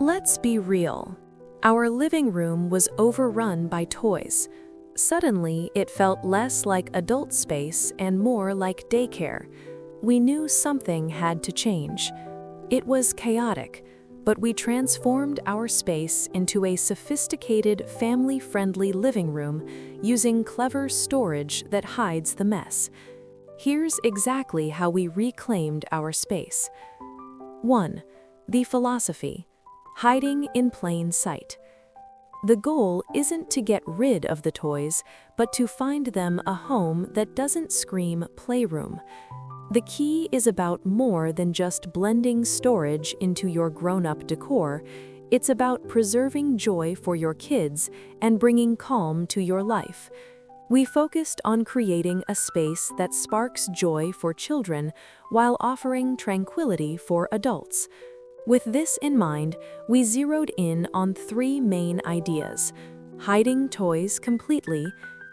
Let's be real. Our living room was overrun by toys. Suddenly, it felt less like adult space and more like daycare. We knew something had to change. It was chaotic, but we transformed our space into a sophisticated, family-friendly living room using clever storage that hides the mess. Here's exactly how we reclaimed our space. 1. The philosophy: hiding in plain sight. The goal isn't to get rid of the toys, but to find them a home that doesn't scream playroom. The key is about more than just blending storage into your grown-up decor. It's about preserving joy for your kids and bringing calm to your life. We focused on creating a space that sparks joy for children while offering tranquility for adults. With this in mind, we zeroed in on 3 main ideas: hiding toys completely,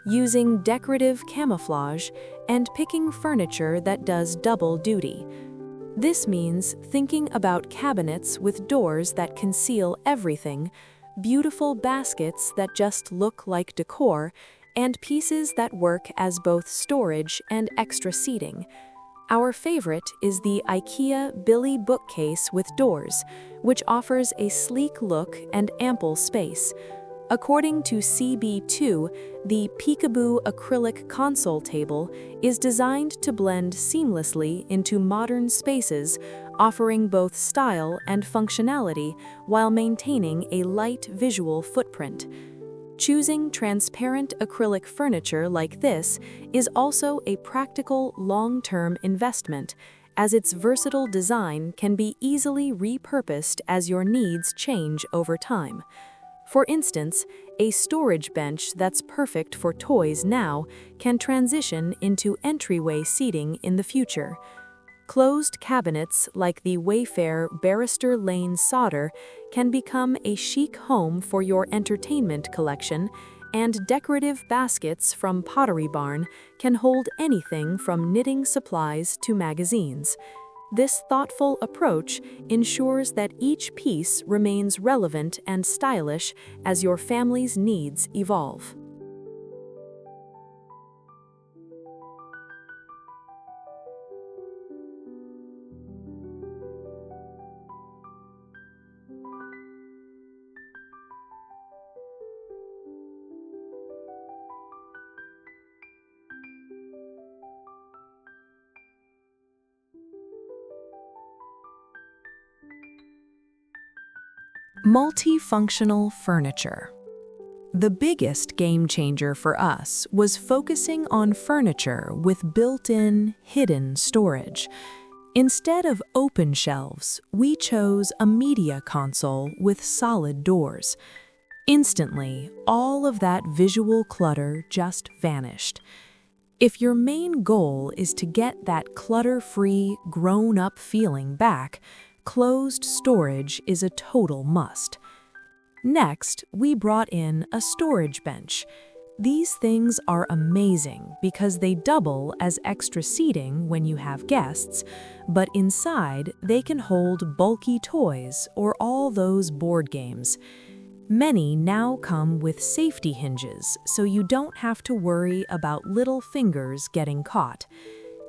using decorative camouflage, and picking furniture that does double duty. This means thinking about cabinets with doors that conceal everything, beautiful baskets that just look like decor, and pieces that work as both storage and extra seating. Our favorite is the IKEA Billy bookcase with doors, which offers a sleek look and ample space. According to CB2, the Peekaboo acrylic console table is designed to blend seamlessly into modern spaces, offering both style and functionality while maintaining a light visual footprint. Choosing transparent acrylic furniture like this is also a practical long-term investment, as its versatile design can be easily repurposed as your needs change over time. For instance, a storage bench that's perfect for toys now can transition into entryway seating in the future. Closed cabinets like the Wayfair Barrister Lane Solder can become a chic home for your entertainment collection, and decorative baskets from Pottery Barn can hold anything from knitting supplies to magazines. This thoughtful approach ensures that each piece remains relevant and stylish as your family's needs evolve. Multifunctional furniture. The biggest game changer for us was focusing on furniture with built-in, hidden storage. Instead of open shelves, we chose a media console with solid doors. Instantly, all of that visual clutter just vanished. If your main goal is to get that clutter-free, grown-up feeling back, closed storage is a total must. Next, we brought in a storage bench. These things are amazing because they double as extra seating when you have guests, but inside they can hold bulky toys or all those board games. Many now come with safety hinges, so you don't have to worry about little fingers getting caught.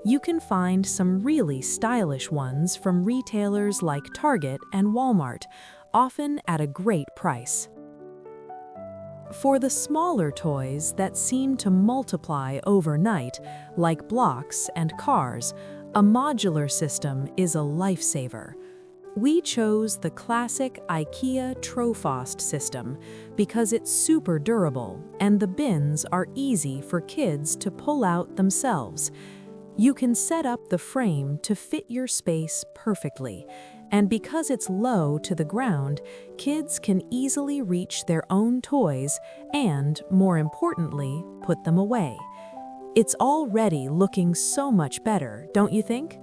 You can find some really stylish ones from retailers like Target and Walmart, often at a great price. For the smaller toys that seem to multiply overnight, like blocks and cars, a modular system is a lifesaver. We chose the classic IKEA Trofost system because it's super durable and the bins are easy for kids to pull out themselves. You can set up the frame to fit your space perfectly, and because it's low to the ground, kids can easily reach their own toys and, more importantly, put them away. It's already looking so much better, don't you think?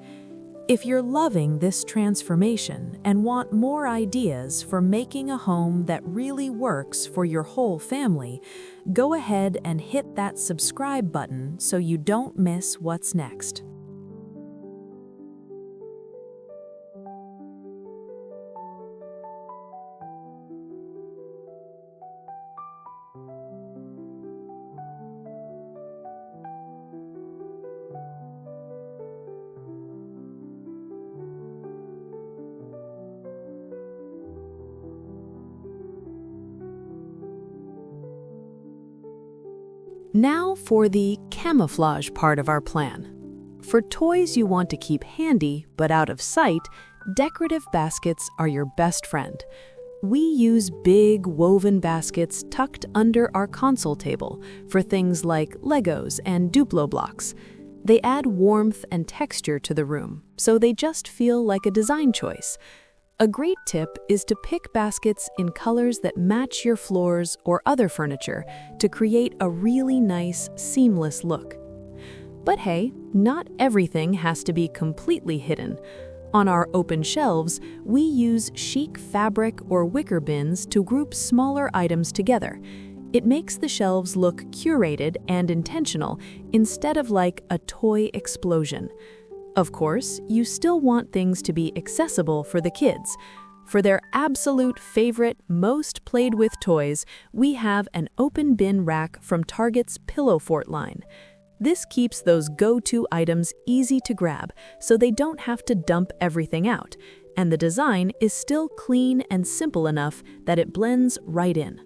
If you're loving this transformation and want more ideas for making a home that really works for your whole family, go ahead and hit that subscribe button so you don't miss what's next. Now for the camouflage part of our plan. For toys you want to keep handy but out of sight, decorative baskets are your best friend. We use big woven baskets tucked under our console table for things like Legos and Duplo blocks. They add warmth and texture to the room, so they just feel like a design choice. A great tip is to pick baskets in colors that match your floors or other furniture to create a really nice, seamless look. But hey, not everything has to be completely hidden. On our open shelves, we use chic fabric or wicker bins to group smaller items together. It makes the shelves look curated and intentional instead of like a toy explosion. Of course, you still want things to be accessible for the kids. For their absolute favorite, most played with toys, we have an open bin rack from Target's Pillow Fort line. This keeps those go-to items easy to grab, so they don't have to dump everything out, and the design is still clean and simple enough that it blends right in.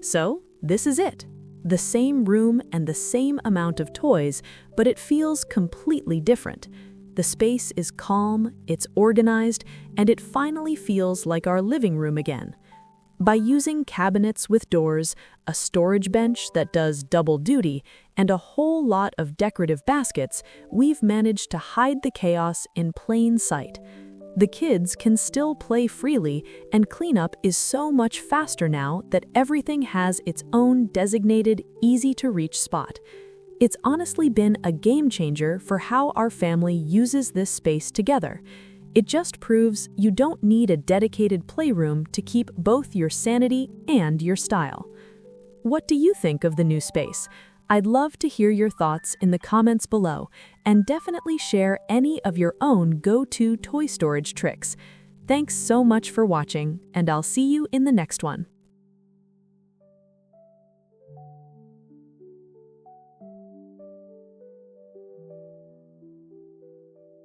So, this is it. The same room and the same amount of toys, but it feels completely different. The space is calm, it's organized, and it finally feels like our living room again. By using cabinets with doors, a storage bench that does double duty, and a whole lot of decorative baskets, we've managed to hide the chaos in plain sight. The kids can still play freely, and cleanup is so much faster now that everything has its own designated, easy-to-reach spot. It's honestly been a game changer for how our family uses this space together. It just proves you don't need a dedicated playroom to keep both your sanity and your style. What do you think of the new space? I'd love to hear your thoughts in the comments below, and definitely share any of your own go-to toy storage tricks. Thanks so much for watching, and I'll see you in the next one.